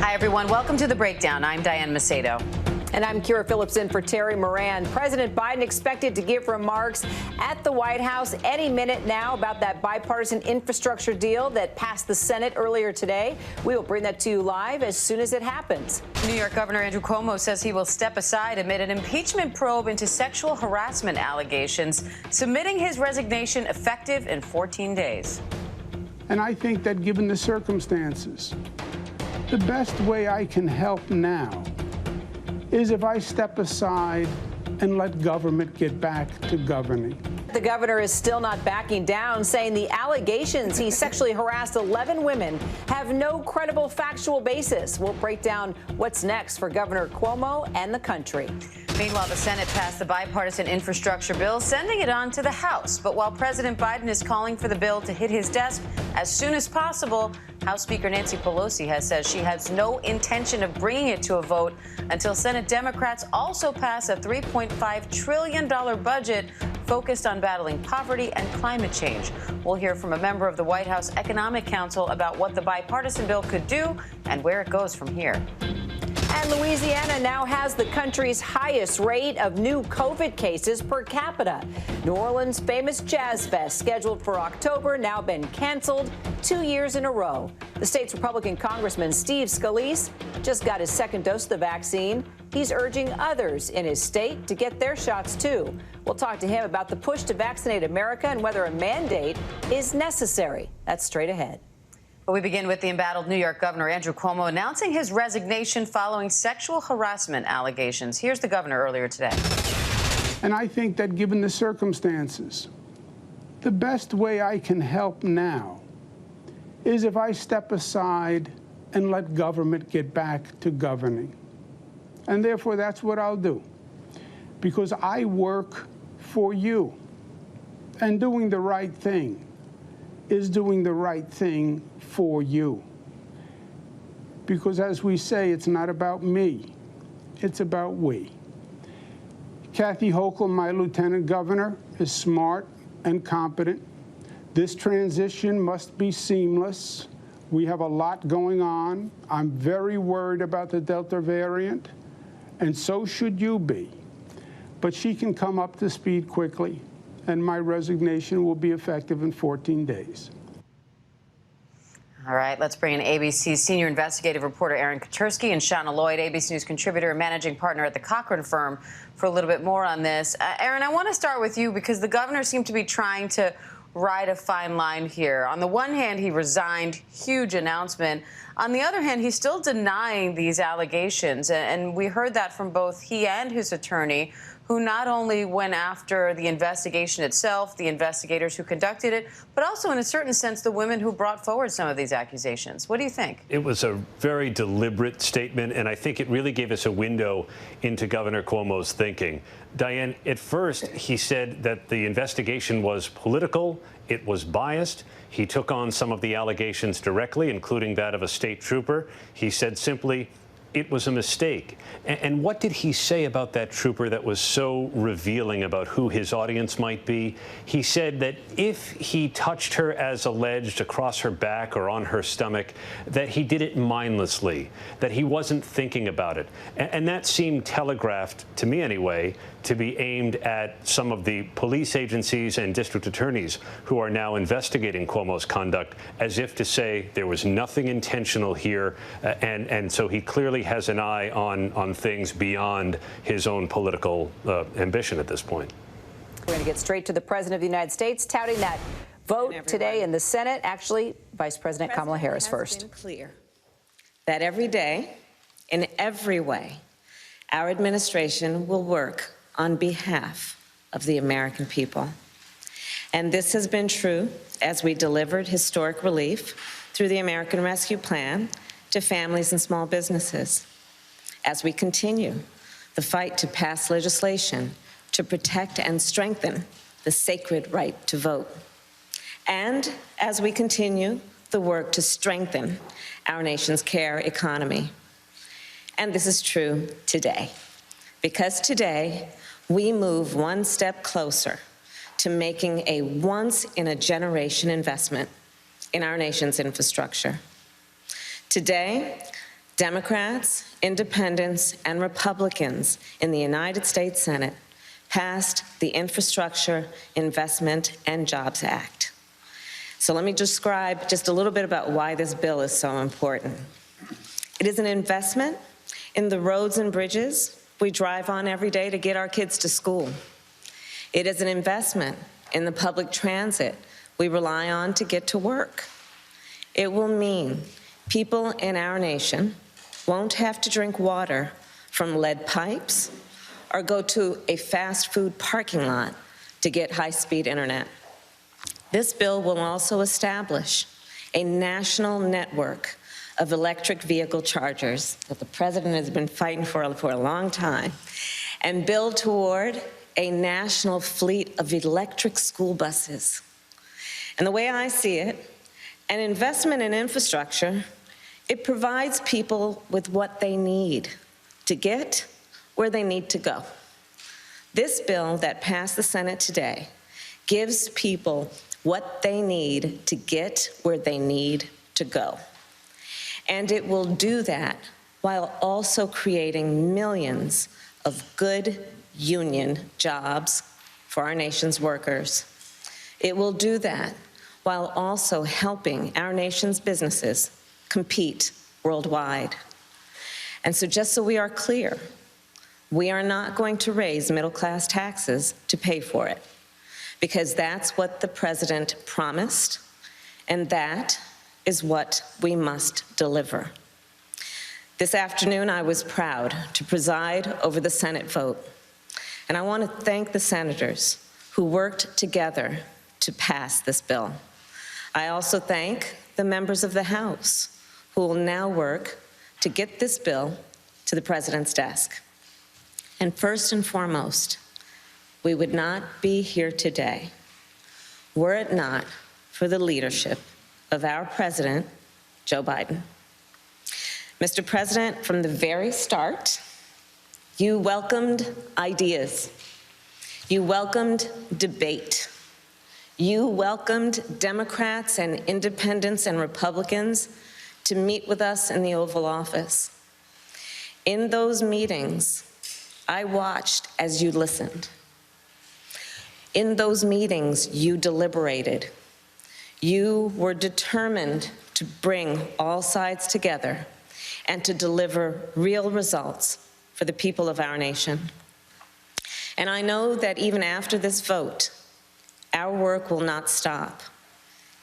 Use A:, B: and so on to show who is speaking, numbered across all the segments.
A: Hi, everyone. Welcome to The Breakdown. I'm Diane Macedo.
B: And I'm Kira Phillips in for Terry Moran. President Biden expected to give remarks at the White House any minute now about that bipartisan infrastructure deal that passed the Senate earlier today. We will bring that to you live as soon as it happens.
A: New York Governor Andrew Cuomo says he will step aside amid an impeachment probe into sexual harassment allegations, submitting his resignation effective in 14 days.
C: And I think that given the circumstances, the best way I can help now is if I step aside and let government get back to governing.
B: The governor is still not backing down, saying the allegations he sexually harassed 11 women have no credible factual basis. We'll break down what's next for Governor Cuomo and the country.
A: Meanwhile, the Senate passed the bipartisan infrastructure bill, sending it on to the House. But while President Biden is calling for the bill to hit his desk as soon as possible, House Speaker Nancy Pelosi has said she has no intention of bringing it to a vote until Senate Democrats also pass a $3.5 trillion budget focused on battling poverty and climate change. We'll hear from a member of the White House Economic Council about what the bipartisan bill could do and where it goes from here.
B: And Louisiana now has the country's highest rate of new COVID cases per capita. New Orleans' famous Jazz Fest, scheduled for October, now been canceled 2 years in a row. The state's Republican Congressman Steve Scalise just got his second dose of the vaccine. He's urging others in his state to get their shots, too. We'll talk to him about the push to vaccinate America and whether a mandate is necessary. That's straight ahead.
A: But we begin with the embattled New York Governor Andrew Cuomo announcing his resignation following sexual harassment allegations. Here's the governor earlier today.
C: And I think that given the circumstances, the best way I can help now is if I step aside and let government get back to governing. And therefore, that's what I'll do, because I work for you. And doing the right thing is doing the right thing for you. Because as we say, it's not about me, it's about we. Kathy Hochul, my lieutenant governor, is smart and competent. This transition must be seamless. We have a lot going on. I'm very worried about the Delta variant, and so should you be. But she can come up to speed quickly, and my resignation will be effective in 14 days.
A: All right, let's bring in ABC's senior investigative reporter Aaron Katersky and Shauna Lloyd, ABC News contributor and managing partner at the Cochran firm, for a little bit more on this. Aaron, I want to start with you because the governor seemed to be trying to ride a fine line here. On the one hand, he resigned, huge announcement. On the other hand, he's still denying these allegations. And we heard that from both he and his attorney, who not only went after the investigation itself, the investigators who conducted it, but also in a certain sense, the women who brought forward some of these accusations. What do you think? It
D: was a very deliberate statement, and I think it really gave us a window into Governor Cuomo's thinking. Diane, at first, he said that the investigation was political, it was biased. He took on some of the allegations directly, including that of a state trooper. He said simply, it was a mistake. And what did he say about that trooper that was so revealing about who his audience might be? He said that if he touched her as alleged across her back or on her stomach, that he did it mindlessly, that he wasn't thinking about it. And that seemed telegraphed, to me anyway, to be aimed at some of the police agencies and district attorneys who are now investigating Cuomo's conduct, as if to say there was nothing intentional here. And so he clearly has an eye on things beyond his own political ambition at this point.
B: We're going to get straight to the President of the United States, touting that vote today in the Senate. Actually, Vice President Kamala Harris first.
E: It's been clear that every day, in every way, our administration will work on behalf of the American people. And this has been true as we delivered historic relief through the American Rescue Plan to families and small businesses, as we continue the fight to pass legislation to protect and strengthen the sacred right to vote, and as we continue the work to strengthen our nation's care economy. And this is true today, because today we move one step closer to making a once-in-a-generation investment in our nation's infrastructure. Today, Democrats, independents, and Republicans in the United States Senate passed the Infrastructure Investment and Jobs Act. So let me describe just a little bit about why this bill is so important. It is an investment in the roads and bridges we drive on every day to get our kids to school. It is an investment in the public transit we rely on to get to work. It will mean people in our nation won't have to drink water from lead pipes or go to a fast food parking lot to get high-speed internet. This bill will also establish a national network of electric vehicle chargers that the president has been fighting for a long time, and build toward a national fleet of electric school buses. And the way I see it, an investment in infrastructure, it provides people with what they need to get where they need to go. This bill that passed the Senate today gives people what they need to get where they need to go. And it will do that while also creating millions of good union jobs for our nation's workers. It will do that while also helping our nation's businesses compete worldwide. And so just so we are clear, we are not going to raise middle-class taxes to pay for it, because that's what the president promised, and that is what we must deliver. This afternoon, I was proud to preside over the Senate vote, and I want to thank the senators who worked together to pass this bill. I also thank the members of the House who will now work to get this bill to the president's desk. And first and foremost, we would not be here today were it not for the leadership of our president, Joe Biden. Mr. President, from the very start, you welcomed ideas. You welcomed debate. You welcomed Democrats and independents and Republicans to meet with us in the Oval Office. In those meetings, I watched as you listened. In those meetings, you deliberated. You were determined to bring all sides together and to deliver real results for the people of our nation. And I know that even after this vote, our work will not stop.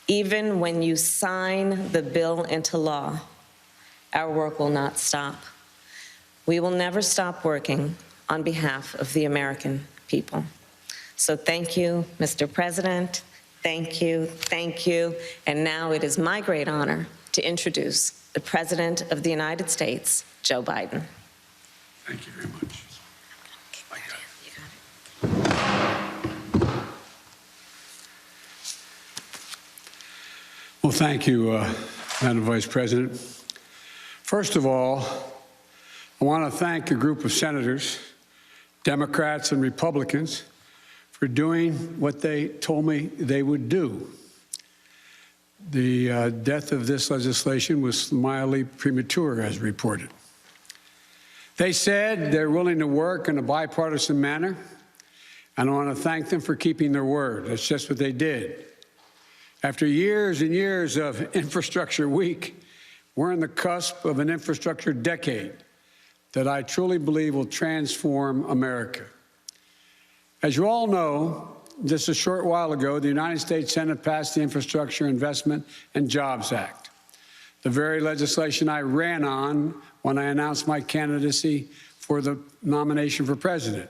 E: Even when you sign the bill into law, our work will not stop. We will never stop working on behalf of the American people. So thank you, Mr. President. Thank you, thank you. And now it is my great honor to introduce the President of the United States, Joe Biden.
C: Thank you very much. Well, thank you, Madam Vice President. First of all, I want to thank a group of senators, Democrats and Republicans, for doing what they told me they would do. The death of this legislation was mildly premature, as reported. They said they're willing to work in a bipartisan manner, and I want to thank them for keeping their word. That's just what they did. After years and years of infrastructure week, we're on the cusp of an infrastructure decade that I truly believe will transform America. As you all know, just a short while ago, the United States Senate passed the Infrastructure Investment and Jobs Act, the very legislation I ran on when I announced my candidacy for the nomination for president.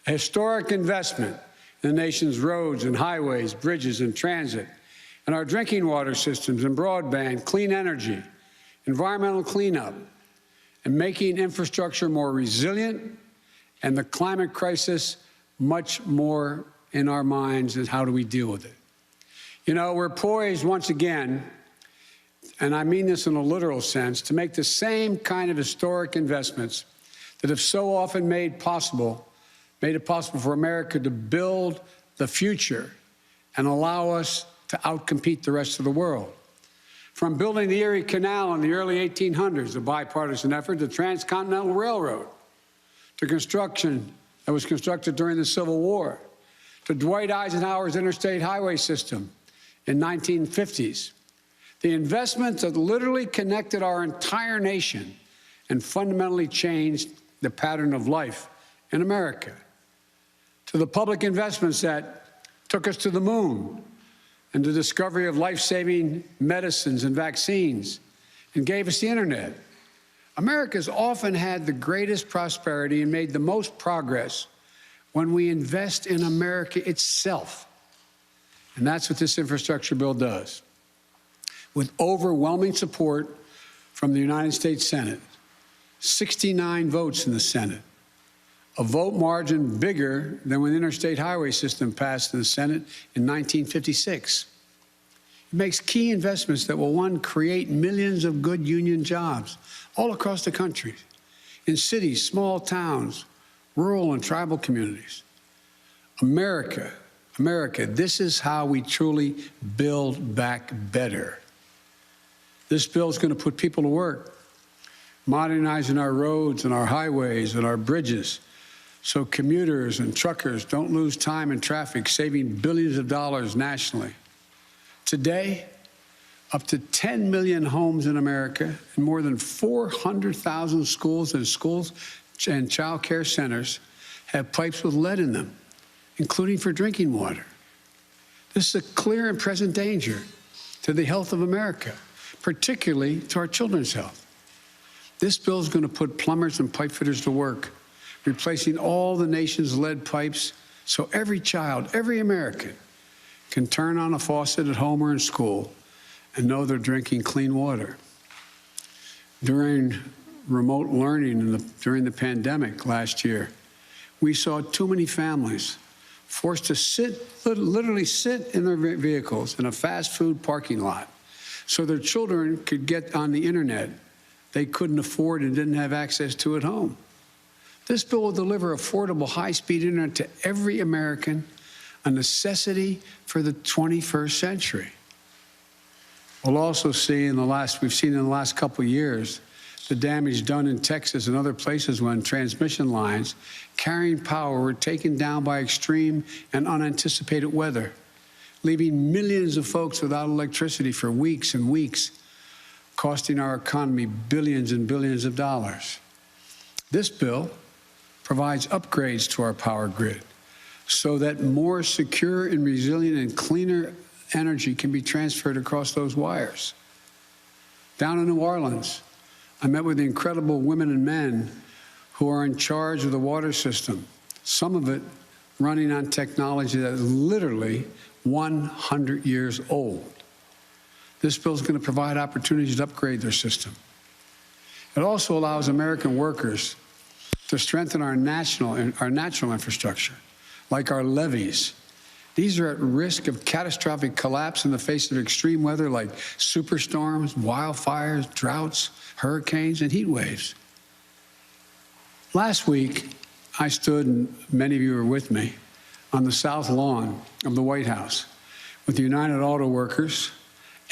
C: A historic investment in the nation's roads and highways, bridges and transit, and our drinking water systems and broadband, clean energy, environmental cleanup, and making infrastructure more resilient and the climate crisis much more in our minds and how do we deal with it. You know, we're poised once again, and I mean this in a literal sense, to make the same kind of historic investments that have so often made it possible for America to build the future and allow us to outcompete the rest of the world.
F: From building the Erie Canal in the early 1800s, a bipartisan effort, the Transcontinental Railroad, to construction that was constructed during the Civil War, to Dwight Eisenhower's interstate highway system in 1950s. The investments that literally connected our entire nation and fundamentally changed the pattern of life in America. To the public investments that took us to the moon and the discovery of life-saving medicines and vaccines and gave us the internet. America's often had the greatest prosperity and made the most progress when we invest in America itself. And that's what this infrastructure bill does. With overwhelming support from the United States Senate, 69 votes in the Senate, a vote margin bigger than when the interstate highway system passed in the Senate in 1956. It makes key investments that will, one, create millions of good union jobs all across the country, in cities, small towns, rural and tribal communities. America, this is how we truly build back better. This bill is going to put people to work, modernizing our roads and our highways and our bridges so commuters and truckers don't lose time in traffic, saving billions of dollars nationally. Today, up to 10 million homes in America and more than 400,000 schools and child care centers have pipes with lead in them, including for drinking water. This is a clear and present danger to the health of America, particularly to our children's health. This bill is going to put plumbers and pipe fitters to work, replacing all the nation's lead pipes so every child, every American, can turn on a faucet at home or in school and know they're drinking clean water. During remote learning during the pandemic last year, we saw too many families forced to literally sit in their vehicles in a fast food parking lot so their children could get on the internet they couldn't afford and didn't have access to at home. This bill will deliver affordable, high-speed internet to every American, a necessity for the 21st century. We'll also see we've seen in the last couple of years, the damage done in Texas and other places when transmission lines carrying power were taken down by extreme and unanticipated weather, leaving millions of folks without electricity for weeks and weeks, costing our economy billions and billions of dollars. This bill provides upgrades to our power grid so that more secure and resilient and cleaner energy can be transferred across those wires. Down in New Orleans, I met with the incredible women and men who are in charge of the water system, some of it running on technology that is literally 100 years old. This bill is going to provide opportunities to upgrade their system. It also allows American workers to strengthen our natural infrastructure, like our levees. These are at risk of catastrophic collapse in the face of extreme weather like superstorms, wildfires, droughts, hurricanes, and heat waves. Last week, I stood, and many of you were with me, on the south lawn of the White House with the United Auto Workers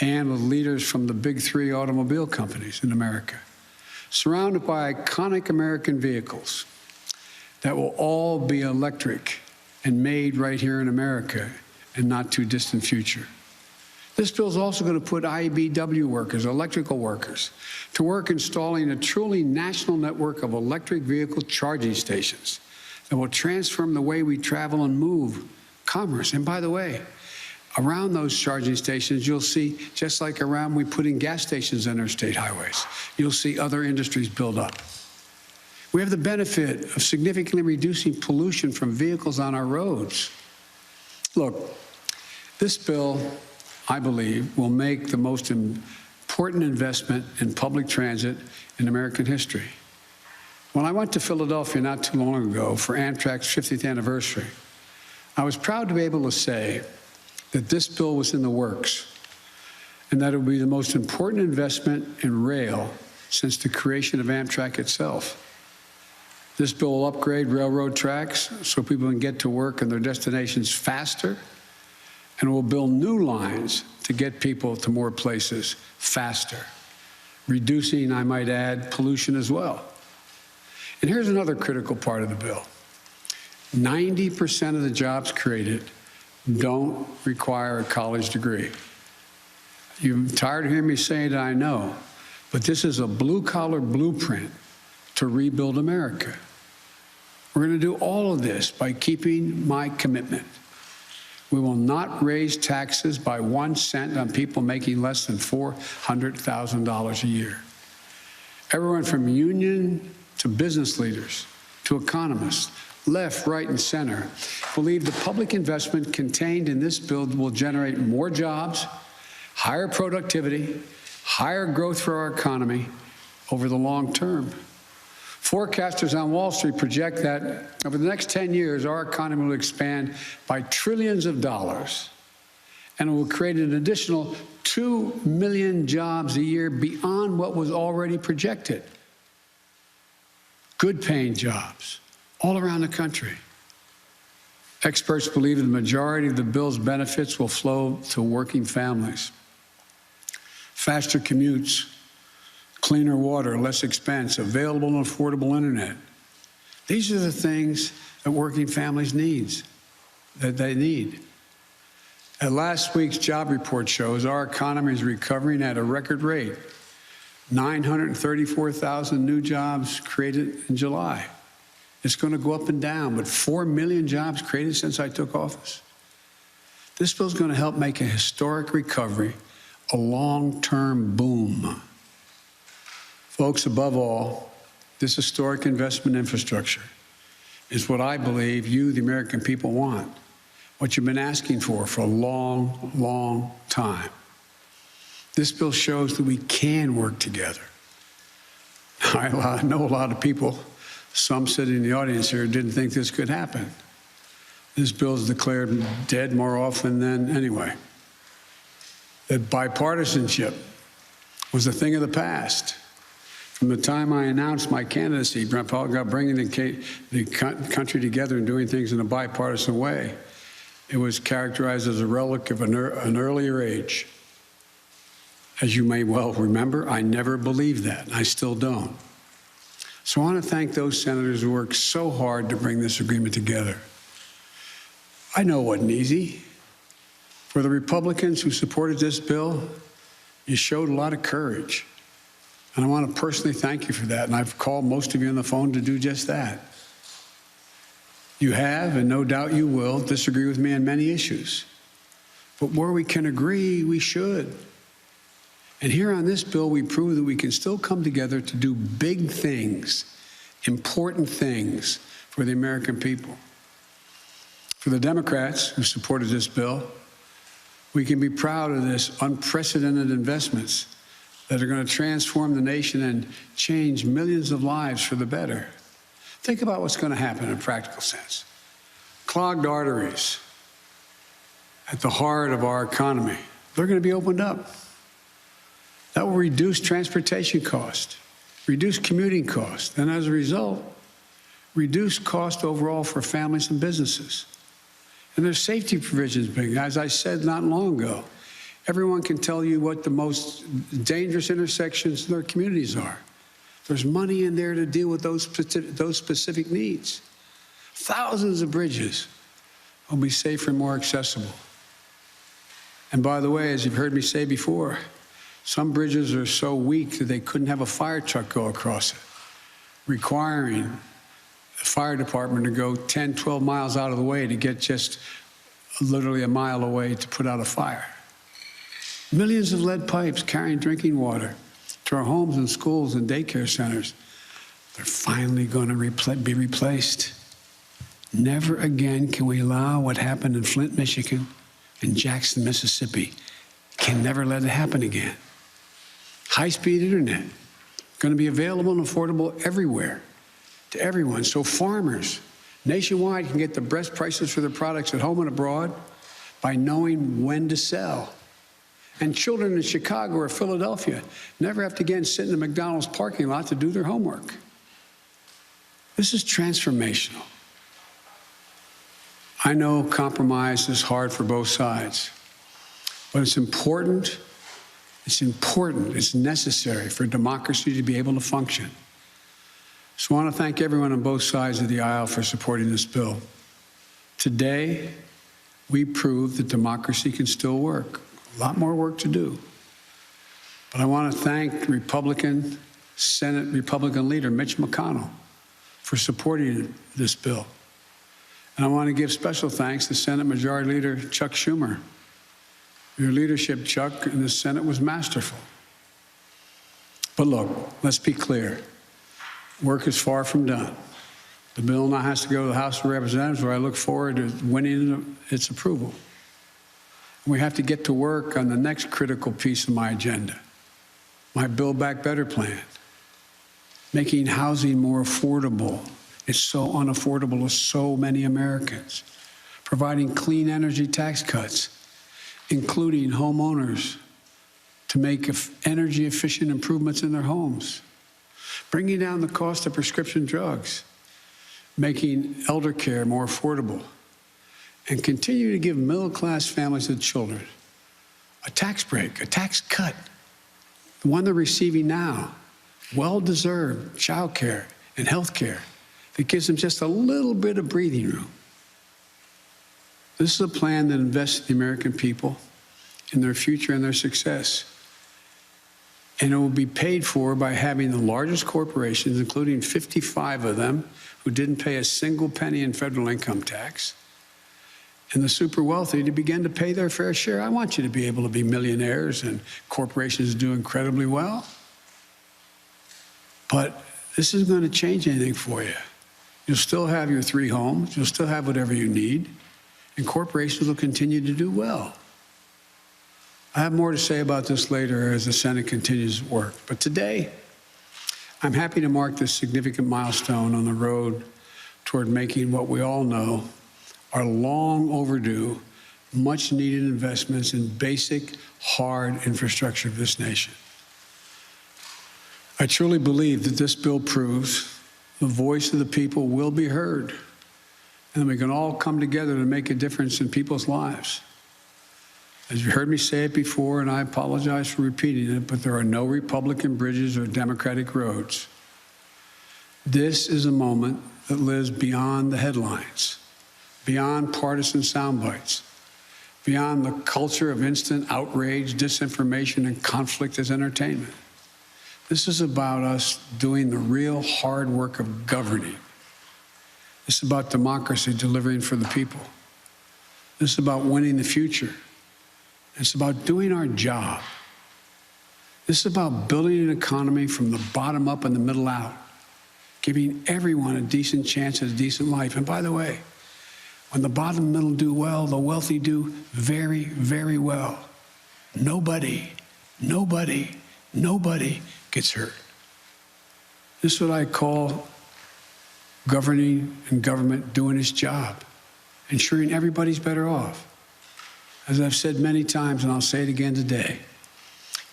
F: and with leaders from the big three automobile companies in America, surrounded by iconic American vehicles that will all be electric and made right here in America in not too distant future. This bill is also going to put IBEW workers, electrical workers, to work installing a truly national network of electric vehicle charging stations that will transform the way we travel and move commerce. And by the way, around those charging stations, you'll see, just like around we put in gas stations on our state highways, you'll see other industries build up. We have the benefit of significantly reducing pollution from vehicles on our roads. Look, this bill, I believe, will make the most important investment in public transit in American history. When I went to Philadelphia not too long ago for Amtrak's 50th anniversary, I was proud to be able to say that this bill was in the works and that it would be the most important investment in rail since the creation of Amtrak itself. This bill will upgrade railroad tracks so people can get to work and their destinations faster and we'll build new lines to get people to more places faster, reducing, I might add, pollution as well. And here's another critical part of the bill. 90% of the jobs created don't require a college degree. You're tired of hearing me say it, I know, but this is a blue-collar blueprint to rebuild America. We're going to do all of this by keeping my commitment. We will not raise taxes by 1 cent on people making less than $400,000 a year. Everyone from union to business leaders to economists, left, right, and center, believe the public investment contained in this bill will generate more jobs, higher productivity, higher growth for our economy over the long term. Forecasters on Wall Street project that over the next 10 years, our economy will expand by trillions of dollars, and it will create an additional 2 million jobs a year beyond what was already projected. Good-paying jobs all around the country. Experts believe the majority of the bill's benefits will flow to working families. Faster commutes, cleaner water, less expense, available and affordable internet. These are the things that working families need. At last week's job report shows our economy is recovering at a record rate. 934,000 new jobs created in July. It's going to go up and down, but 4 million jobs created since I took office. This bill is going to help make a historic recovery a long-term boom. Folks, above all, this historic investment infrastructure is what I believe you, the American people, want, what you've been asking for a long, long time. This bill shows that we can work together. I know a lot of people, some sitting in the audience here, didn't think this could happen. This bill is declared dead more often than anyway. That bipartisanship was a thing of the past. From the time I announced my candidacy, about bringing the country together and doing things in a bipartisan way, it was characterized as a relic of an earlier age. As you may well remember, I never believed that, and I still don't. So I want to thank those senators who worked so hard to bring this agreement together. I know it wasn't easy. For the Republicans who supported this bill, you showed a lot of courage. And I want to personally thank you for that. And I've called most of you on the phone to do just that. You have, and no doubt you will, disagree with me on many issues. But where we can agree, we should. And here on this bill, we prove that we can still come together to do big things, important things for the American people. For the Democrats who supported this bill, we can be proud of this unprecedented investments that are going to transform the nation and change millions of lives for the better. Think about what's going to happen in a practical sense. Clogged arteries at the heart of our economy, they're going to be opened up. That will reduce transportation costs, reduce commuting costs, and as a result, reduce cost overall for families and businesses. And there's safety provisions being, as I said not long ago, everyone can tell you what the most dangerous intersections in their communities are. There's money in there to deal with those specific needs. Thousands of bridges will be safer and more accessible. And by the way, as you've heard me say before, some bridges are so weak that they couldn't have a fire truck go across it, requiring the fire department to go 10, 12 miles out of the way to get just literally a mile away to put out a fire. Millions of lead pipes carrying drinking water to our homes and schools and daycare centers, they're finally going to be replaced. Never again can we allow what happened in Flint, Michigan, and Jackson, Mississippi. Can never let it happen again. High-speed internet, going to be available and affordable everywhere to everyone. So farmers nationwide can get the best prices for their products at home and abroad by knowing when to sell. And children in Chicago or Philadelphia never have to again sit in a McDonald's parking lot to do their homework. This is transformational. I know compromise is hard for both sides, but it's important, it's necessary for democracy to be able to function. So I want to thank everyone on both sides of the aisle for supporting this bill. Today, we proved that democracy can still work. A lot more work to do. But I want to thank Senate Republican leader Mitch McConnell for supporting this bill. And I want to give special thanks to Senate Majority Leader Chuck Schumer. Your leadership, Chuck, in the Senate was masterful. But look, let's be clear. Work is far from done. The bill now has to go to the House of Representatives, where I look forward to winning its approval. We have to get to work on the next critical piece of my agenda, my Build Back Better plan, making housing more affordable. It's so unaffordable to so many Americans. Providing clean energy tax cuts, including homeowners to make energy efficient improvements in their homes. Bringing down the cost of prescription drugs, making elder care more affordable, and continue to give middle-class families and children a tax break, a tax cut, the one they're receiving now, well-deserved child care and health care that gives them just a little bit of breathing room. This is a plan that invests in the American people, in their future and their success. And it will be paid for by having the largest corporations, including 55 of them, who didn't pay a single penny in federal income tax, and the super wealthy to begin to pay their fair share. I want you to be able to be millionaires and corporations do incredibly well. But this isn't going to change anything for you. You'll still have your 3 homes. You'll still have whatever you need. And corporations will continue to do well. I have more to say about this later as the Senate continues work. But today, I'm happy to mark this significant milestone on the road toward making what we all know are long overdue, much needed investments in basic, hard infrastructure of this nation. I truly believe that this bill proves the voice of the people will be heard, and we can all come together to make a difference in people's lives. As you heard me say it before, and I apologize for repeating it, but there are no Republican bridges or Democratic roads. This is a moment that lives beyond the headlines, beyond partisan sound bites, beyond the culture of instant outrage, disinformation, and conflict as entertainment. This is about us doing the real hard work of governing. This is about democracy delivering for the people. This is about winning the future. It's about doing our job. This is about building an economy from the bottom up and the middle out, giving everyone a decent chance at a decent life. And by the way, when the bottom and middle do well, the wealthy do very, very well. Nobody gets hurt. This is what I call governing and government doing its job, ensuring everybody's better off. As I've said many times, and I'll say it again today,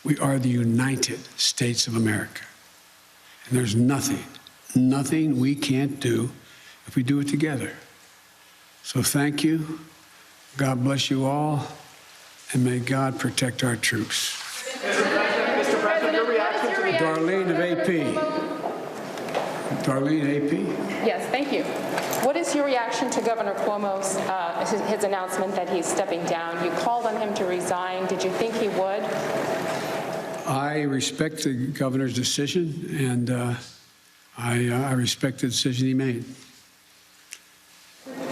F: we are the United States of America. And there's nothing we can't do if we do it together. So thank you. God bless you all, and may God protect our troops.
G: Mr. President, your reaction to
F: Darlene of AP. Darlene, AP.
G: Yes, thank you. What is your reaction to Governor Cuomo's his announcement that he's stepping down? You called on him to resign. Did you think he would?
F: I respect the governor's decision, and I respect the decision he made.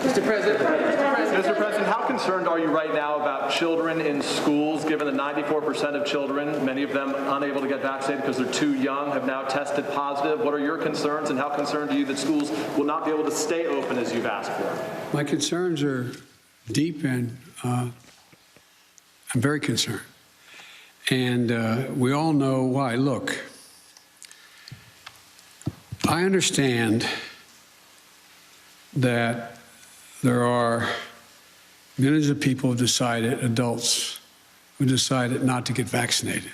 H: Mr. President, how concerned are you right now about children in schools, given that 94% of children, many of them unable to get vaccinated because they're too young, have now tested positive? What are your concerns, and how concerned are you that schools will not be able to stay open as you've asked for?
F: My concerns are deep, and I'm very concerned. And we all know why. Look, I understand that there are millions of people who decided, adults, who decided not to get vaccinated.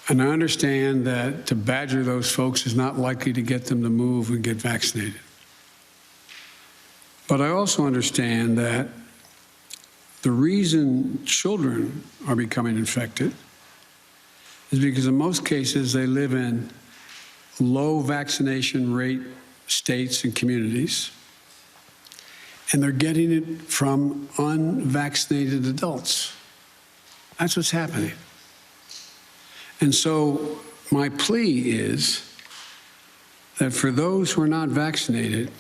F: And I understand that to badger those folks is not likely to get them to move and get vaccinated. But But I also understand that the reason children are becoming infected is because in most cases they live in low vaccination rate states and communities, and they're getting it from unvaccinated adults. That's what's happening. And so my plea is that for those who are not vaccinated,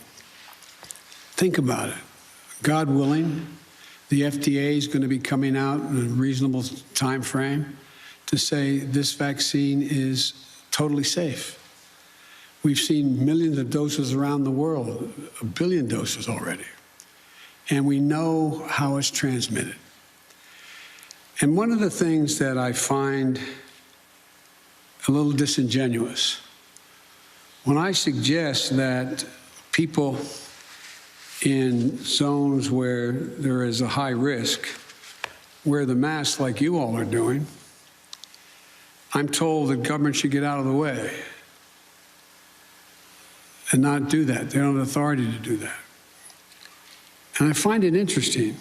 F: think about it. God willing, the FDA is going to be coming out in a reasonable time frame to say this vaccine is totally safe. We've seen millions of doses around the world, 1 billion doses already. And we know how it's transmitted. And one of the things that I find a little disingenuous, when I suggest that people in zones where there is a high risk wear the mask like you all are doing, I'm told that government should get out of the way and not do that. They don't have authority to do that. And I find it interesting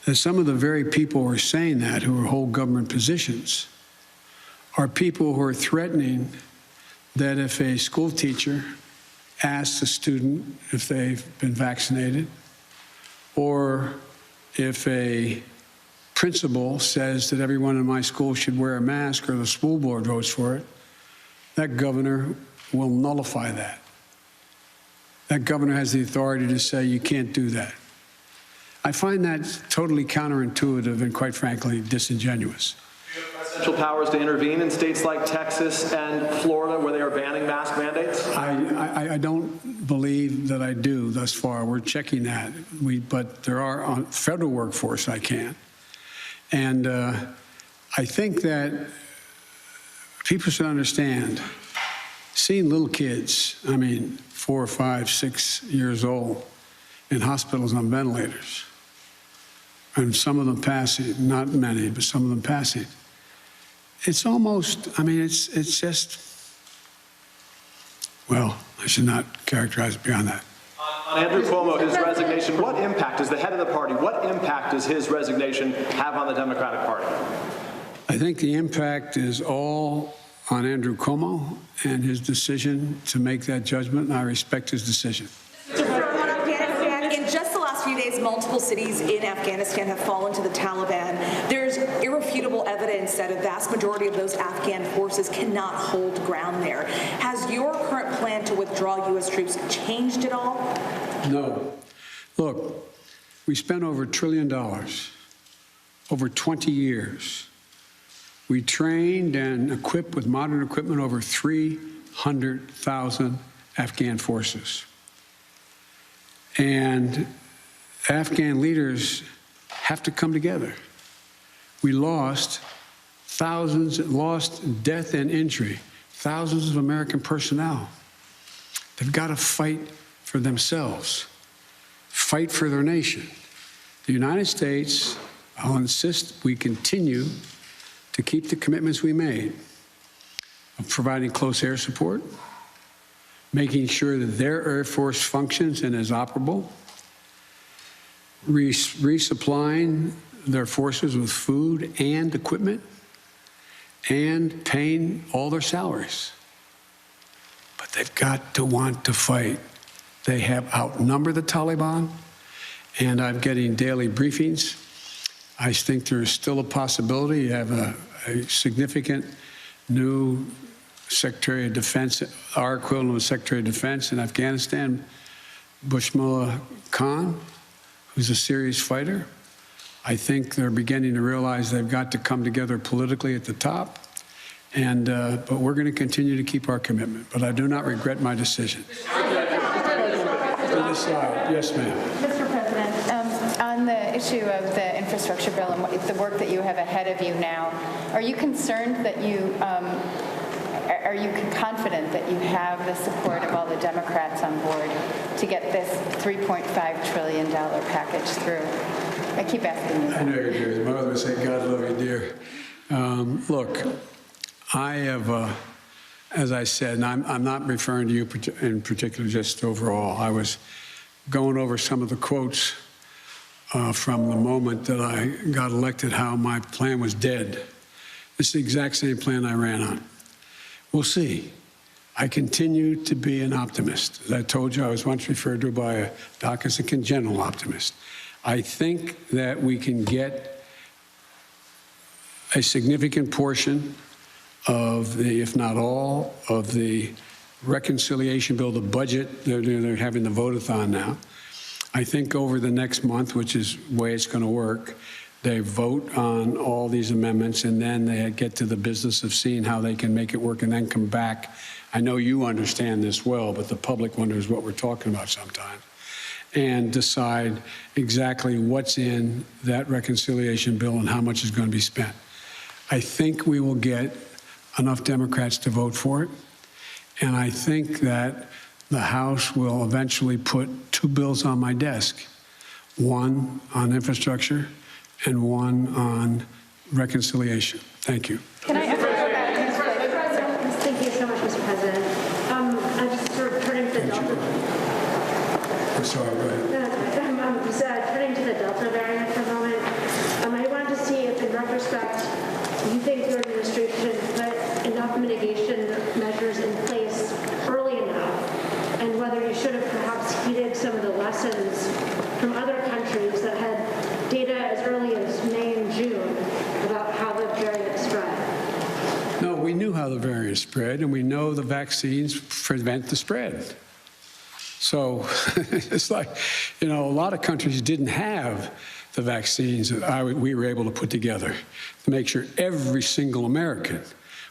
F: that some of the very people who are saying that, who hold government positions, are people who are threatening that if a school teacher asks a student if they've been vaccinated, or if a principal says that everyone in my school should wear a mask or the school board votes for it, that governor will nullify that. That governor has the authority to say you can't do that. I find that totally counterintuitive and, quite frankly, disingenuous.
H: Do you have presidential powers to intervene in states like Texas and Florida where they are banning mask mandates?
F: I don't believe that I do thus far. We're checking that. But there are on federal workforce I can. And I think that people should understand, seeing little kids, 4, 5, 6 years old, in hospitals on ventilators, and some of them passing, not many, but some of them passing. It's almost, it's just, well, I should not characterize it beyond that.
H: On Andrew Cuomo, his resignation, what impact, as the head of the party, what impact does his resignation have on the Democratic Party?
F: I think the impact is all on Andrew Cuomo and his decision to make that judgment, and I respect his decision.
I: In just the last few days, multiple cities in Afghanistan have fallen to the Taliban. There's irrefutable evidence that a vast majority of those Afghan forces cannot hold ground there. Has your current plan to withdraw U.S. troops changed at all?
F: No. Look, we spent over $1 trillion over 20 years. We trained and equipped with modern equipment over 300,000 Afghan forces. And Afghan leaders have to come together. We lost death and injury, thousands of American personnel. They've got to fight for themselves, fight for their nation. The United States, I'll insist we continue to keep the commitments we made of providing close air support, making sure that their Air Force functions and is operable, resupplying their forces with food and equipment, and paying all their salaries. But they've got to want to fight. They have outnumbered the Taliban, and I'm getting daily briefings. I think there's still a possibility. You have a significant new Secretary of Defense, our equivalent of Secretary of Defense in Afghanistan, Bushmullah Khan, who's a serious fighter. I think they're beginning to realize they've got to come together politically at the top. And but we're going to continue to keep our commitment. But I do not regret my decision. Yes, ma'am.
J: Mr. President, on the issue of the infrastructure bill and the work that you have ahead of you now, are you concerned that are you confident that you have the support of all the Democrats on board to get this $3.5 trillion package through? I keep asking you.
F: I know you're dear. My mother would say, God love you, dear. Look, I have, as I said, and I'm not referring to you in particular, just overall. I was going over some of the quotes from the moment that I got elected, how my plan was dead. It's the exact same plan I ran on. We'll see. I continue to be an optimist. As I told you, I was once referred to by a doc as a congenital optimist. I think that we can get a significant portion of the, if not all, of the reconciliation bill, the budget they're having the vote-a-thon now. I think over the next month, which is the way it's going to work, they vote on all these amendments, and then they get to the business of seeing how they can make it work and then come back. I know you understand this well, but the public wonders what we're talking about sometimes, and decide exactly what's in that reconciliation bill and how much is going to be spent. I think we will get enough Democrats to vote for it, and I think that the House will eventually put two bills on my desk, one on infrastructure and one on reconciliation. Thank you.
J: Can I ask
K: Thank you so much, Mr. President. I'm just sort of turning to the Delta.
F: I'm sorry, go ahead.
K: I'm just turning to the Delta variant for a moment. I wanted to see if, in retrospect, you think your administration put enough mitigation measures in place early enough, and whether you should have perhaps heeded some of the lessons from other countries that had data as early as May and June about how the variant spread.
F: No, we knew how the variant spread, and we know the vaccines prevent the spread. So it's like, you know, a lot of countries didn't have the vaccines that we were able to put together to make sure every single American.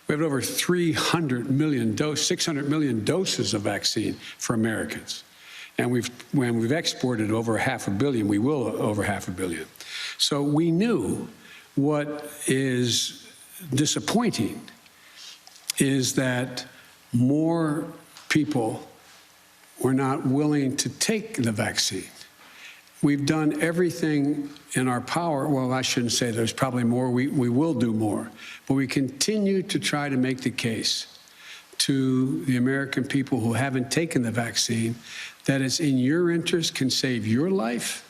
F: We have over 600 million doses of vaccine for Americans. And when we've exported over 500 million, we will over 500 million. So we knew what is disappointing is that more people were not willing to take the vaccine. We've done everything in our power. Well, I shouldn't say there's probably more. We will do more. But we continue to try to make the case to the American people who haven't taken the vaccine that it's in your interest, can save your life,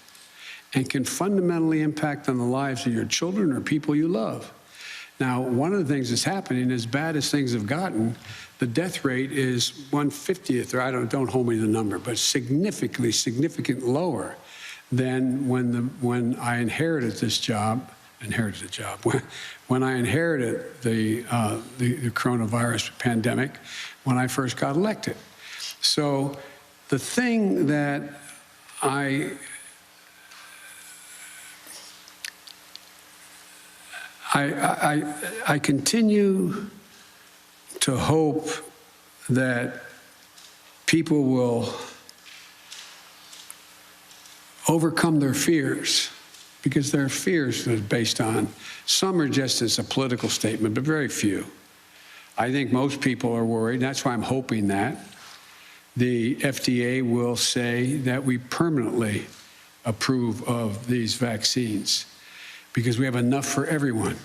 F: and can fundamentally impact on the lives of your children or people you love. Now, one of the things that's happening, as bad as things have gotten, the death rate is 1/50th, or don't hold me to the number, but significantly lower than when I inherited this job. When I inherited the coronavirus pandemic, when I first got elected. So the thing that I continue to hope that people will overcome their fears, because their fears are based on, some are just as a political statement, but very few. I think most people are worried. That's why I'm hoping that the FDA will say that we permanently approve of these vaccines, because we have enough for everyone.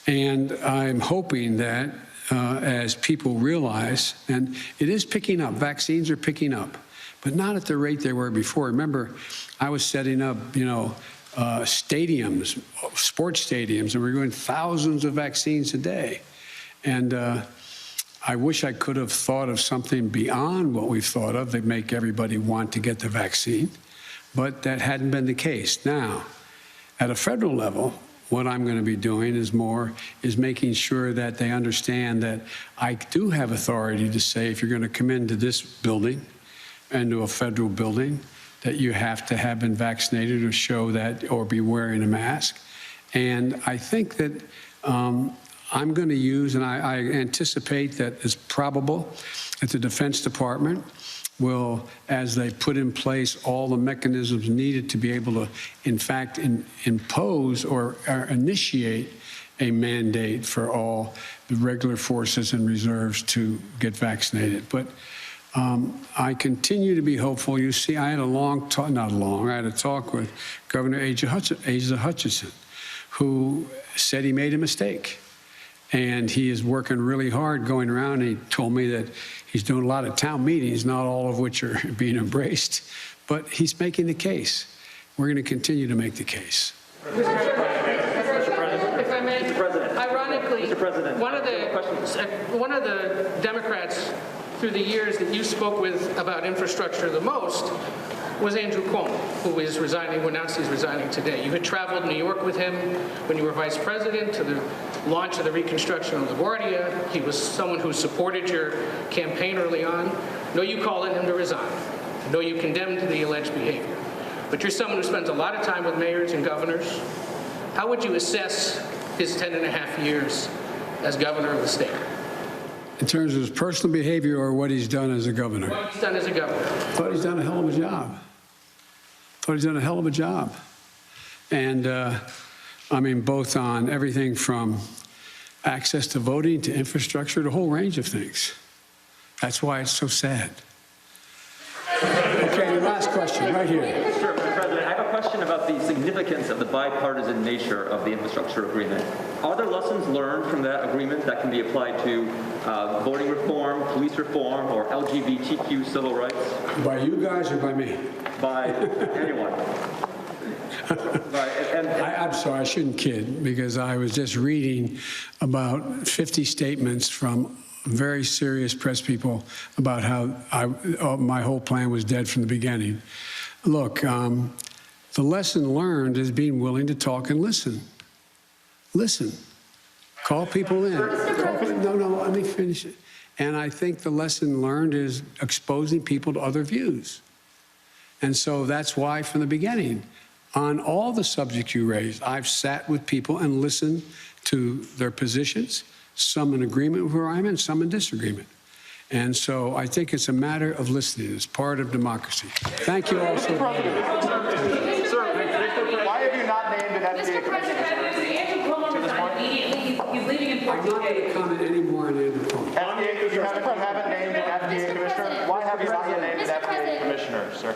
F: And I'm hoping that as people realize, and it is picking up, vaccines are picking up, but not at the rate they were before. Remember, I was setting up, stadiums, sports stadiums, and we're doing thousands of vaccines a day. And I wish I could have thought of something beyond what we've thought of that make everybody want to get the vaccine, but that hadn't been the case. Now, at a federal level, what I'm going to be doing is making sure that they understand that I do have authority to say, if you're going to come into this building, into a federal building, that you have to have been vaccinated or show that, or be wearing a mask. And I think that I'm going to use, and I anticipate that it's probable that the Defense Department will, as they put in place all the mechanisms needed to be able to, in fact, impose or initiate a mandate for all the regular forces and reserves to get vaccinated. But I continue to be hopeful. You see, I had I had a talk with Governor Asa Hutchinson, who said he made a mistake. And he is working really hard going around. He told me that he's doing a lot of town meetings, not all of which are being embraced. but he's making the case. We're going to continue to make the case.
L: If I may, ironically, one of the Democrats through the years that you spoke with about infrastructure the most was Andrew Cuomo, who is resigning, who announced he's resigning today. You had traveled New York with him when you were vice president to the launch of the reconstruction of LaGuardia. He was someone who supported your campaign early on. No, you called on him to resign. No, you condemned the alleged behavior. But you're someone who spends a lot of time with mayors and governors. How would you assess his 10.5 years as governor of the state?
F: In terms of his personal behavior or what he's done as a governor?
L: What he's done as a governor.
F: I thought he's done a hell of a job. And, I mean, both on everything from access to voting to infrastructure, the whole range of things. That's why it's so sad. Okay, last question, right here.
M: Sure, Mr. President, I have a question about the significance of the bipartisan nature of the infrastructure agreement. Are there lessons learned from that agreement that can be applied to voting reform, police reform, or LGBTQ civil rights?
F: By you guys or by me?
M: By anyone.
F: I'm sorry, I shouldn't kid, because I was just reading about 50 statements from very serious press people about how my whole plan was dead from the beginning. Look, the lesson learned is being willing to talk and listen. Listen. Call people in. No, let me finish it. And I think the lesson learned is exposing people to other views. And so that's why, from the beginning, on all the subjects you raised, I've sat with people and listened to their positions, some in agreement with where I'm in, some in disagreement. And so I think it's a matter of listening. It's part of democracy. Thank you all so much.
H: Sir, why have you not named an FDA commissioner?
L: Andrew Cuomo resigned immediately. He's leaving in 14 days.
F: I'm not going to comment any more on Andrew Cuomo.
H: You haven't named an FDA commissioner? Why have you not yet named an FDA commissioner, sir?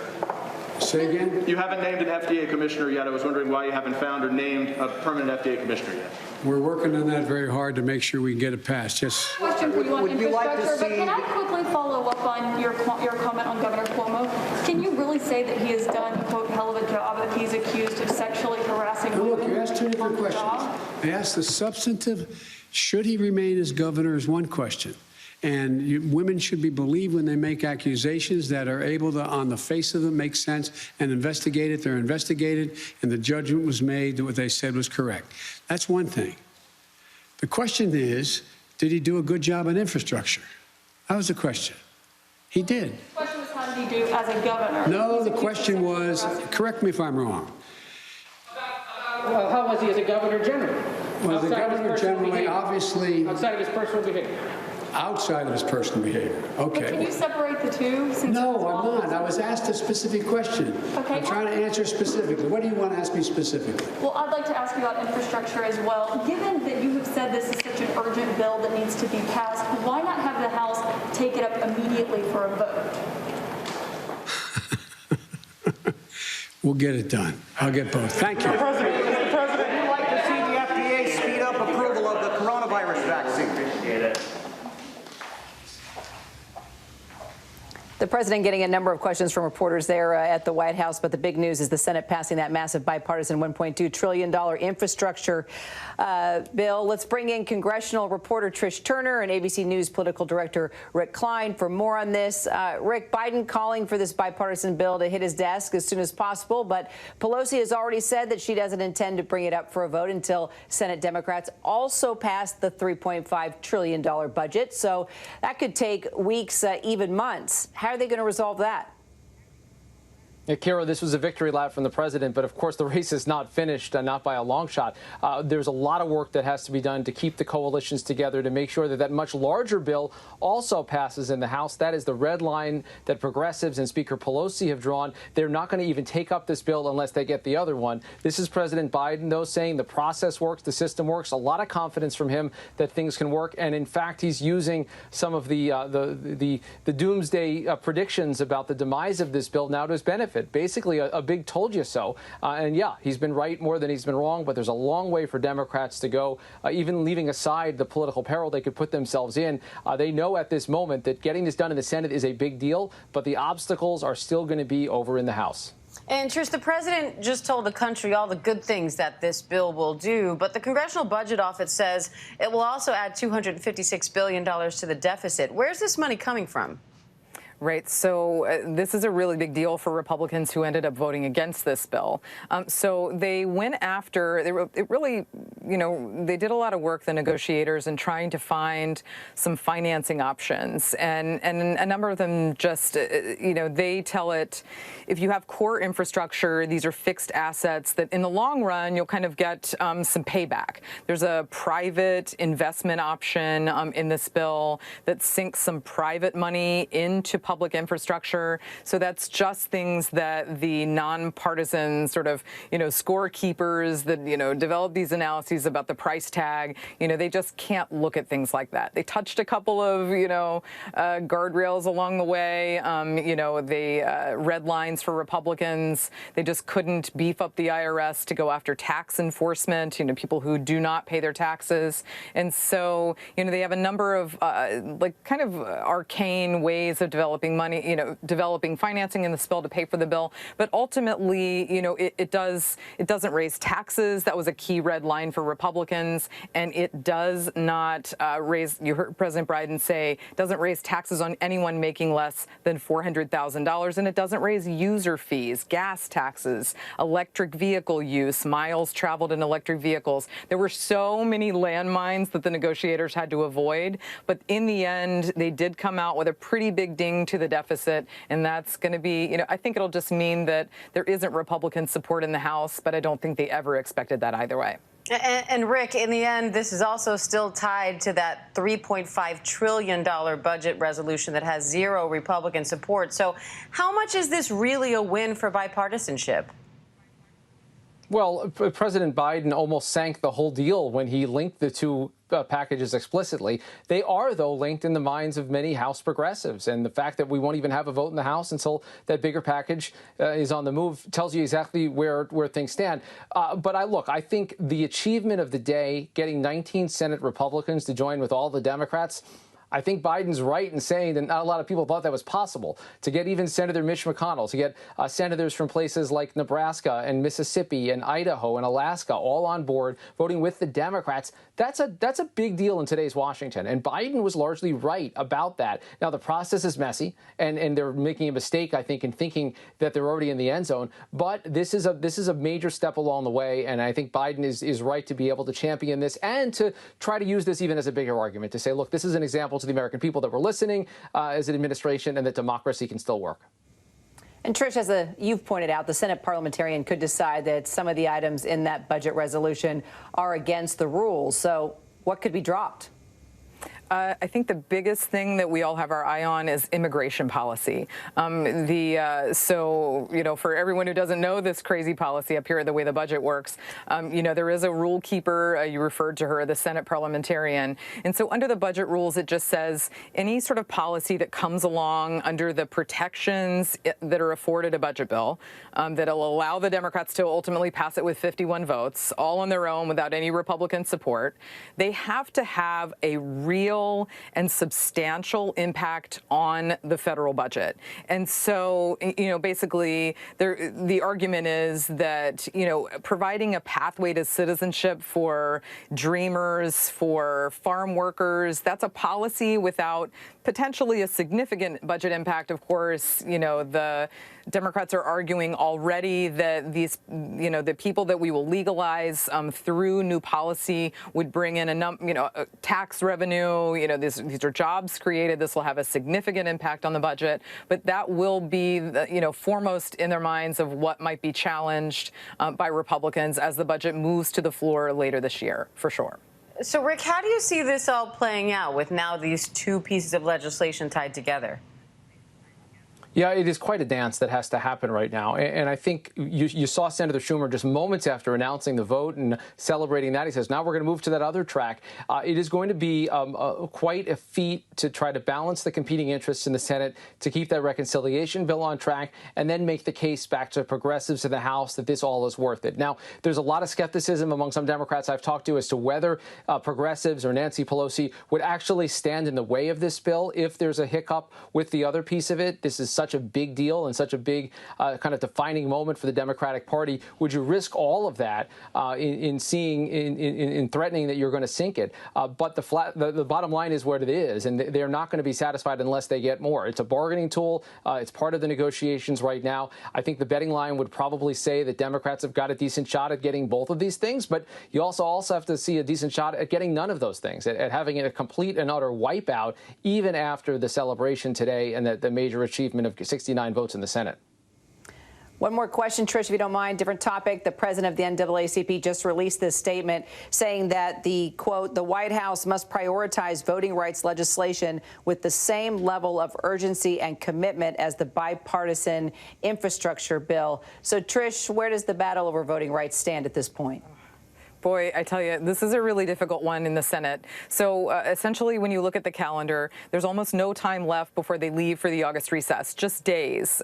F: Say again?
H: You haven't named an FDA commissioner yet. I was wondering why you haven't found or named a permanent FDA commissioner yet.
F: We're working on that very hard to make sure we can get it passed. Yes.
N: Question for you on infrastructure, but can I quickly follow up on your comment on Governor Cuomo? Can you really say that he has done, quote, hell of a job if he's accused of sexually harassing women?
F: Look, you asked two different questions. I asked the substantive, should he remain as governor, is one question. And women should be believed when they make accusations that are able to, on the face of them, make sense and investigate it. They're investigated, and the judgment was made that what they said was correct. That's one thing. The question is, did he do a good job on infrastructure? That was the question. He did.
N: The question was, how did he do as a governor?
F: No, the question was, correct me if I'm wrong.
L: Well, how was he as a governor generally?
F: Well, the governor generally, obviously...
L: Outside of his personal behavior.
F: Outside of his personal behavior. Okay.
N: But can you separate the two?
F: No, I'm not. I was asked a specific question.
N: Okay.
F: I'm trying to answer specifically. What do you want to ask me specifically?
N: Well, I'd like to ask you about infrastructure as well. Given that you have said this is such an urgent bill that needs to be passed, why not have the House take it up immediately for a vote?
F: We'll get it done. I'll get both. Thank you.
O: Mr. President, we'd like to see the FDA speed up approval of the coronavirus vaccine. Appreciate it.
B: The president getting a number of questions from reporters there at the White House, but the big news is the Senate passing that massive bipartisan $1.2 trillion infrastructure bill. Let's bring in congressional reporter Trish Turner and ABC News political director Rick Klein for more on this. Rick, Biden calling for this bipartisan bill to hit his desk as soon as possible, but Pelosi has already said that she doesn't intend to bring it up for a vote until Senate Democrats also pass the $3.5 trillion budget. So that could take weeks, even months. How are they going to resolve that?
P: Yeah, Kara, this was a victory lap from the president, but of course the race is not finished, not by a long shot. There's a lot of work that has to be done to keep the coalitions together to make sure that that much larger bill also passes in the House. That is the red line that progressives and Speaker Pelosi have drawn. They're not going to even take up this bill unless they get the other one. This is President Biden, though, saying the process works, the system works. A lot of confidence from him that things can work. And in fact, he's using some of the doomsday predictions about the demise of this bill now to his benefit. benefit. Basically, a big told you so. And yeah, he's been right more than he's been wrong, but there's a long way for Democrats to go, even leaving aside the political peril they could put themselves in. They know at this moment that getting this done in the Senate is a big deal, but the obstacles are still going to be over in the House.
A: And Trish, the president just told the country all the good things that this bill will do, but the Congressional Budget Office says it will also add $256 billion to the deficit. Where's this money coming from?
Q: Right. So this is a really big deal for Republicans who ended up voting against this bill. So they went after, it really, they did a lot of work, the negotiators, in trying to find some financing options. And a number of them just, they tell it, if you have core infrastructure, these are fixed assets that in the long run, you'll kind of get some payback. There's a private investment option in this bill that sinks some private money into public infrastructure. So that's just things that the nonpartisan sort of, scorekeepers that, develop these analyses about the price tag, they just can't look at things like that. They touched a couple of, guardrails along the way, the red lines for Republicans. They just couldn't beef up the IRS to go after tax enforcement, people who do not pay their taxes. And so, they have a number of kind of arcane ways of developing money, developing financing in this bill to pay for the bill. But ultimately, it doesn't raise taxes. That was a key red line for Republicans. And it does not raise, you heard President Biden say, doesn't raise taxes on anyone making less than $400,000. And it doesn't raise user fees, gas taxes, electric vehicle use, miles traveled in electric vehicles. There were so many landmines that the negotiators had to avoid. But in the end, they did come out with a pretty big ding to the deficit, and that's going to be, I think it'll just mean that there isn't Republican support in the House, but I don't think they ever expected that either way.
A: And Rick, in the end, this is also still tied to that $3.5 trillion budget resolution that has zero Republican support. So how much is this really a win for bipartisanship?
P: Well, President Biden almost sank the whole deal when he linked the two packages explicitly. They are, though, linked in the minds of many House progressives. And the fact that we won't even have a vote in the House until that bigger package is on the move tells you exactly where things stand. But I think the achievement of the day, getting 19 Senate Republicans to join with all the Democrats, I think Biden's right in saying that not a lot of people thought that was possible. To get even Senator Mitch McConnell, to get senators from places like Nebraska and Mississippi and Idaho and Alaska all on board voting with the Democrats, that's a big deal in today's Washington. And Biden was largely right about that. Now, the process is messy, and they're making a mistake, I think, in thinking that they're already in the end zone. But this is a major step along the way, and I think Biden is right to be able to champion this and to try to use this even as a bigger argument to say, look, this is an example to the American people that we're listening as an administration and that democracy can still work.
B: And Trish, as you've pointed out, the Senate parliamentarian could decide that some of the items in that budget resolution are against the rules. So what could be dropped?
Q: I think the biggest thing that we all have our eye on is immigration policy. So, for everyone who doesn't know this crazy policy up here, the way the budget works, there is a rule keeper. You referred to her, the Senate parliamentarian. And so under the budget rules, it just says any sort of policy that comes along under the protections that are afforded a budget bill that'll allow the Democrats to ultimately pass it with 51 votes, all on their own without any Republican support. They have to have a real and substantial impact on the federal budget. And so, basically, the argument is that, providing a pathway to citizenship for dreamers, for farm workers, that's a policy without potentially a significant budget impact. Of course, the Democrats are arguing already that these, the people that we will legalize through new policy would bring in tax revenue. These are jobs created. This will have a significant impact on the budget, but that will be, foremost in their minds of what might be challenged by Republicans as the budget moves to the floor later this year, for sure.
A: So, Rick, how do you see this all playing out with now these two pieces of legislation tied together?
P: Yeah, it is quite a dance that has to happen right now. And I think you saw Senator Schumer just moments after announcing the vote and celebrating that. He says, now we're going to move to that other track. It is going to be quite a feat to try to balance the competing interests in the Senate to keep that reconciliation bill on track and then make the case back to progressives in the House that this all is worth it. Now, there's a lot of skepticism among some Democrats I've talked to as to whether progressives or Nancy Pelosi would actually stand in the way of this bill if there's a hiccup with the other piece of it. This is such a big deal and such a big kind of defining moment for the Democratic Party. Would you risk all of that in threatening that you're going to sink it? But the bottom line is what it is, and they're not going to be satisfied unless they get more. It's a bargaining tool. It's part of the negotiations right now. I think the betting line would probably say that Democrats have got a decent shot at getting both of these things, but you also have to see a decent shot at getting none of those things, at having a complete and utter wipeout, even after the celebration today and the major achievement of 69 votes in the Senate.
B: One more question, Trish, if you don't mind. Different topic. The president of the NAACP just released this statement saying that quote, the White House must prioritize voting rights legislation with the same level of urgency and commitment as the bipartisan infrastructure bill. So, Trish, where does the battle over voting rights stand at this point?
Q: Boy, I tell you, this is a really difficult one in the Senate. So essentially, when you look at the calendar, there's almost no time left before they leave for the August recess, just days,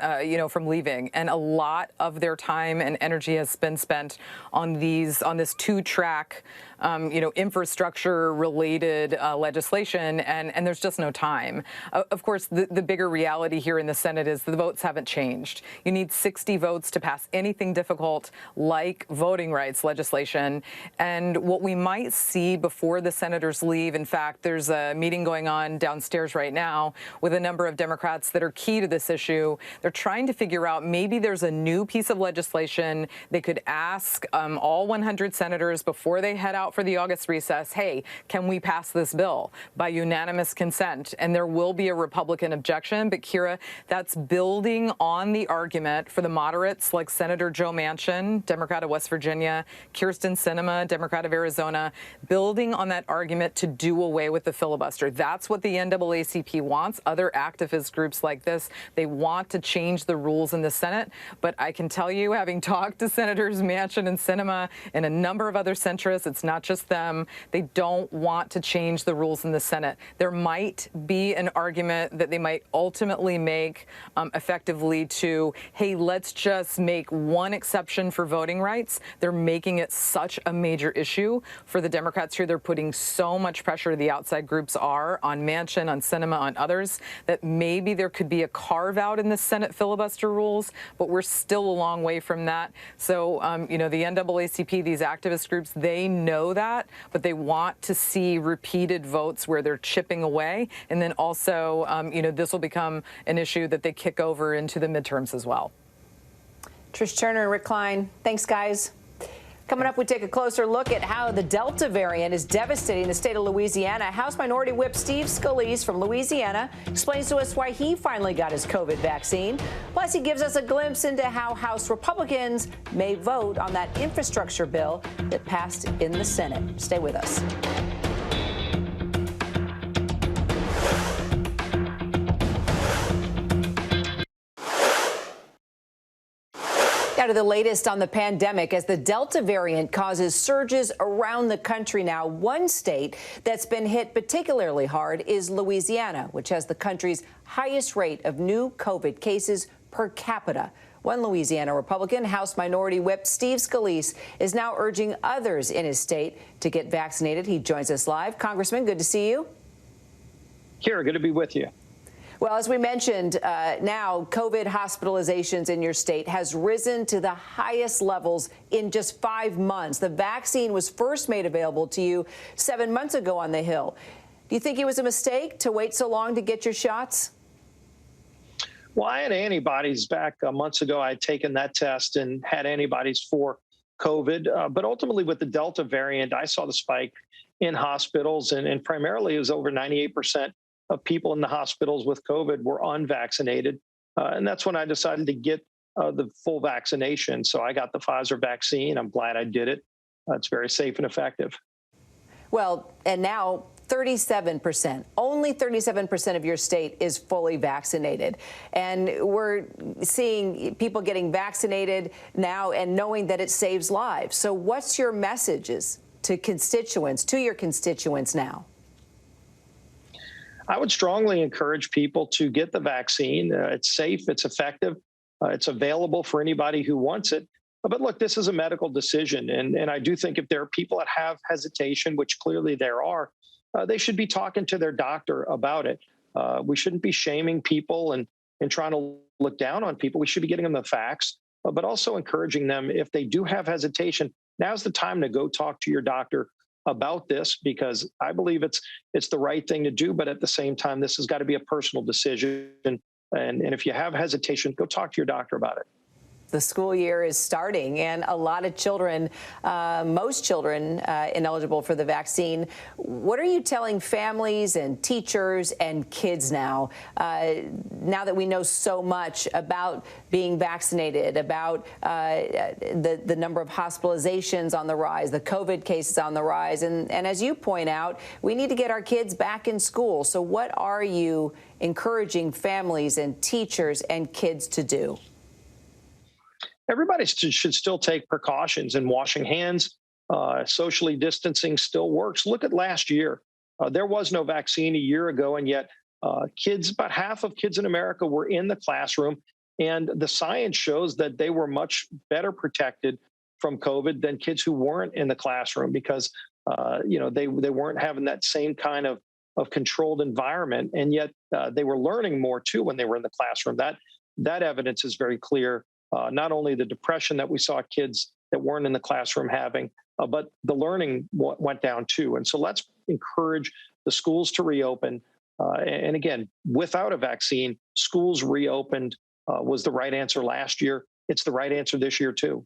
Q: from leaving. And a lot of their time and energy has been spent on this two-track, infrastructure-related legislation, and there's just no time. Of course, the bigger reality here in the Senate is the votes haven't changed. You need 60 votes to pass anything difficult like voting rights legislation. And what we might see before the senators leave, in fact, there's a meeting going on downstairs right now with a number of Democrats that are key to this issue. They're trying to figure out maybe there's a new piece of legislation they could ask all 100 senators before they head out for the August recess, hey, can we pass this bill by unanimous consent? And there will be a Republican objection. But, Kira, that's building on the argument for the moderates like Senator Joe Manchin, Democrat of West Virginia, Kyrsten Sinema, Democrat of Arizona, building on that argument to do away with the filibuster. That's what the NAACP wants. Other activist groups like this, they want to change the rules in the Senate. But I can tell you, having talked to Senators Manchin and Sinema and a number of other centrists, it's not just them. They don't want to change the rules in the Senate. There might be an argument that they might ultimately make effectively to, hey, let's just make one exception for voting rights. They're making it such a major issue for the Democrats here. They're putting so much pressure, the outside groups are, on Manchin, on Sinema, on others, that maybe there could be a carve-out in the Senate filibuster rules, but we're still a long way from that. So, the NAACP, these activist groups, they know that, but they want to see repeated votes where they're chipping away. And then also, this will become an issue that they kick over into the midterms as well.
B: Trish Turner and Rick Klein, thanks, guys. Coming up, we take a closer look at how the Delta variant is devastating the state of Louisiana. House Minority Whip Steve Scalise from Louisiana explains to us why he finally got his COVID vaccine. Plus, he gives us a glimpse into how House Republicans may vote on that infrastructure bill that passed in the Senate. Stay with us. Now to the latest on the pandemic as the Delta variant causes surges around the country now. One state that's been hit particularly hard is Louisiana, which has the country's highest rate of new COVID cases per capita. One Louisiana Republican, House Minority Whip Steve Scalise, is now urging others in his state to get vaccinated. He joins us live. Congressman, good to see you.
R: Kira, good to be with you.
B: Well, as we mentioned, now COVID hospitalizations in your state has risen to the highest levels in just 5 months. The vaccine was first made available to you 7 months ago on the Hill. Do you think it was a mistake to wait so long to get your shots?
R: Well, I had antibodies back months ago. I had taken that test and had antibodies for COVID. But ultimately, with the Delta variant, I saw the spike in hospitals, and primarily it was over 98% of people in the hospitals with COVID were unvaccinated. And that's when I decided to get the full vaccination. So I got the Pfizer vaccine. I'm glad I did it. It's very safe and effective.
B: Well, and now 37%. Only 37% of your state is fully vaccinated. And we're seeing people getting vaccinated now and knowing that it saves lives. So what's your messages to your constituents now?
R: I would strongly encourage people to get the vaccine. It's safe, it's effective, it's available for anybody who wants it. But look, this is a medical decision. And I do think if there are people that have hesitation, which clearly there are, they should be talking to their doctor about it. We shouldn't be shaming people and trying to look down on people. We should be getting them the facts, but also encouraging them if they do have hesitation, now's the time to go talk to your doctor about this, because I believe it's the right thing to do. But at the same time, this has got to be a personal decision. And if you have hesitation, go talk to your doctor about it.
B: The school year is starting, and a lot of children, most children ineligible for the vaccine. What are you telling families and teachers and kids now that we know so much about being vaccinated, about the number of hospitalizations on the rise, the COVID cases on the rise, and as you point out, we need to get our kids back in school. So what are you encouraging families and teachers and kids to do?
R: Everybody should still take precautions, and washing hands, socially distancing still works. Look at last year. There was no vaccine a year ago, and yet about half of kids in America were in the classroom, and the science shows that they were much better protected from COVID than kids who weren't in the classroom, because they weren't having that same kind of controlled environment, and yet they were learning more too when they were in the classroom. That evidence is very clear. Not only the depression that we saw kids that weren't in the classroom having, but the learning went down too. And so let's encourage the schools to reopen. And again, without a vaccine, schools reopened was the right answer last year. It's the right answer this year too.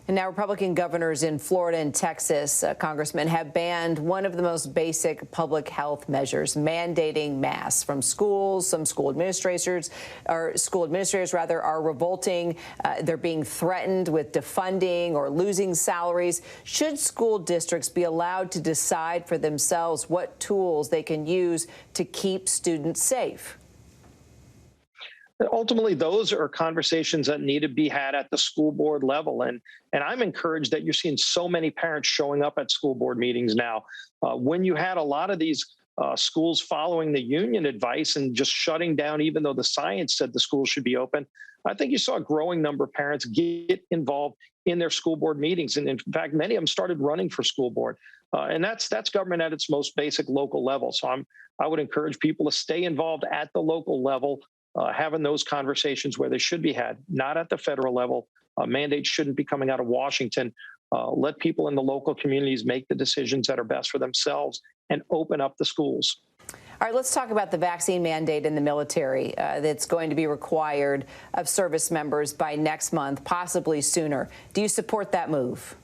B: And now Republican governors in Florida and Texas, congressmen, have banned one of the most basic public health measures, mandating masks from schools. Some school administrators are revolting. They're being threatened with defunding or losing salaries. Should school districts be allowed to decide for themselves what tools they can use to keep students safe?
R: Ultimately, those are conversations that need to be had at the school board level. And I'm encouraged that you're seeing so many parents showing up at school board meetings now. When you had a lot of these schools following the union advice and just shutting down, even though the science said the schools should be open, I think you saw a growing number of parents get involved in their school board meetings. And in fact, many of them started running for school board. And that's government at its most basic local level. So I would encourage people to stay involved at the local level, having those conversations where they should be had, not at the federal level. Mandates shouldn't be coming out of Washington. Let people in the local communities make the decisions that are best for themselves and open up the schools.
B: All right, let's talk about the vaccine mandate in the military that's going to be required of service members by next month, possibly sooner. Do you support that move?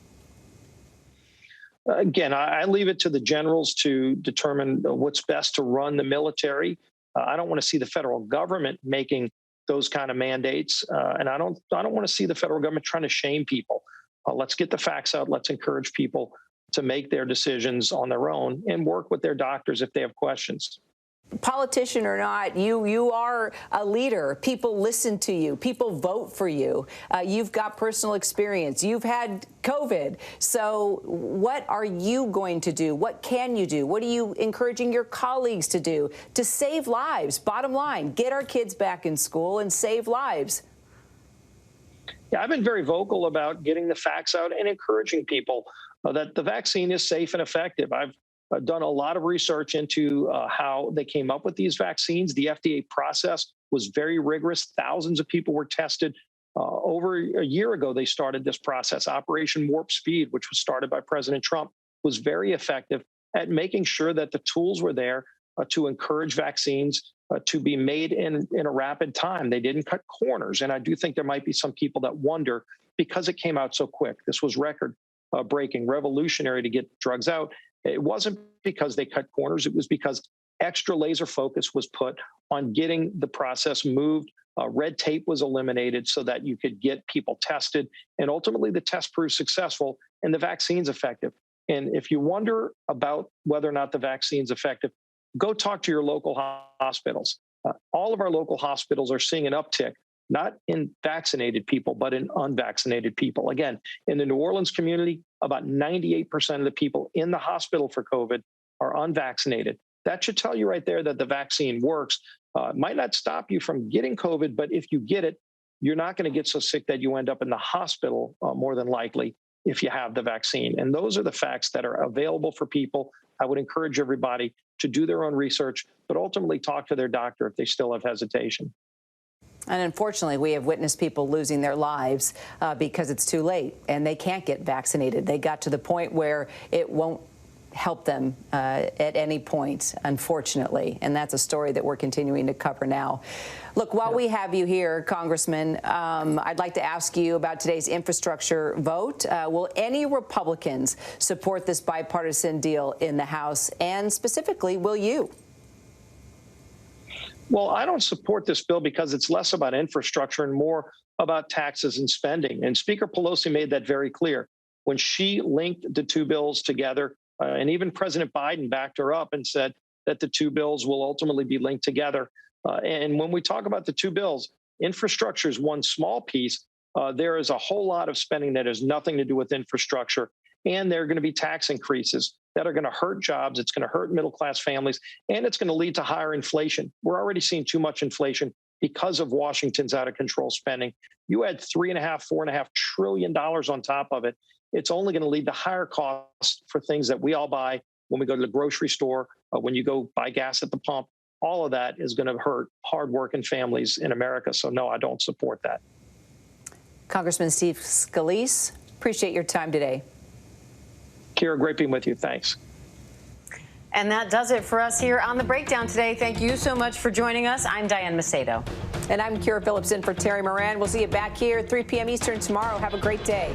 R: Again, I leave it to the generals to determine what's best to run the military. I don't want to see the federal government making those kind of mandates, and I don't want to see the federal government trying to shame people. Let's get the facts out. Let's encourage people to make their decisions on their own and work with their doctors if they have questions.
B: Politician or not, you are a leader. People listen to you. People vote for you. You've got personal experience. You've had COVID. So what are you going to do? What can you do? What are you encouraging your colleagues to do to save lives? Bottom line, get our kids back in school and save lives.
R: Yeah, I've been very vocal about getting the facts out and encouraging people that the vaccine is safe and effective. I've done a lot of research into how they came up with these vaccines. The FDA process was very rigorous. Thousands of people were tested. Over a year ago, they started this process. Operation Warp Speed, which was started by President Trump, was very effective at making sure that the tools were there to encourage vaccines to be made in a rapid time. They didn't cut corners. And I do think there might be some people that wonder, because it came out so quick, this was record-breaking, revolutionary to get drugs out. It wasn't because they cut corners. It was because extra laser focus was put on getting the process moved. Red tape was eliminated so that you could get people tested. And ultimately, the test proved successful and the vaccine's effective. And if you wonder about whether or not the vaccine's effective, go talk to your local hospitals. All of our local hospitals are seeing an uptick, not in vaccinated people, but in unvaccinated people. Again, in the New Orleans community, about 98% of the people in the hospital for COVID are unvaccinated. That should tell you right there that the vaccine works. It might not stop you from getting COVID, but if you get it, you're not going to get so sick that you end up in the hospital more than likely if you have the vaccine. And those are the facts that are available for people. I would encourage everybody to do their own research, but ultimately talk to their doctor if they still have hesitation.
B: And unfortunately, we have witnessed people losing their lives because it's too late and they can't get vaccinated. They got to the point where it won't help them at any point, unfortunately. And that's a story that we're continuing to cover now. Look, while we have you here, Congressman, I'd like to ask you about today's infrastructure vote. Will any Republicans support this bipartisan deal in the House? And specifically, will you?
R: Well, I don't support this bill because it's less about infrastructure and more about taxes and spending. And Speaker Pelosi made that very clear when she linked the two bills together. And even President Biden backed her up and said that the two bills will ultimately be linked together. And when we talk about the two bills, infrastructure is one small piece. There is a whole lot of spending that has nothing to do with infrastructure. And there are going to be tax increases that are going to hurt jobs. It's going to hurt middle-class families, and it's going to lead to higher inflation. We're already seeing too much inflation because of Washington's out-of-control spending. You add $4.5 trillion on top of it. It's only going to lead to higher costs for things that we all buy when we go to the grocery store, when you go buy gas at the pump. All of that is going to hurt hardworking families in America. So, no, I don't support that.
B: Congressman Steve Scalise, appreciate your time today.
R: Kira, great being with you. Thanks.
A: And that does it for us here on The Breakdown today. Thank you so much for joining us. I'm Diane Macedo.
B: And I'm Kira Phillips in for Terry Moran. We'll see you back here at 3 p.m. Eastern tomorrow. Have a great day.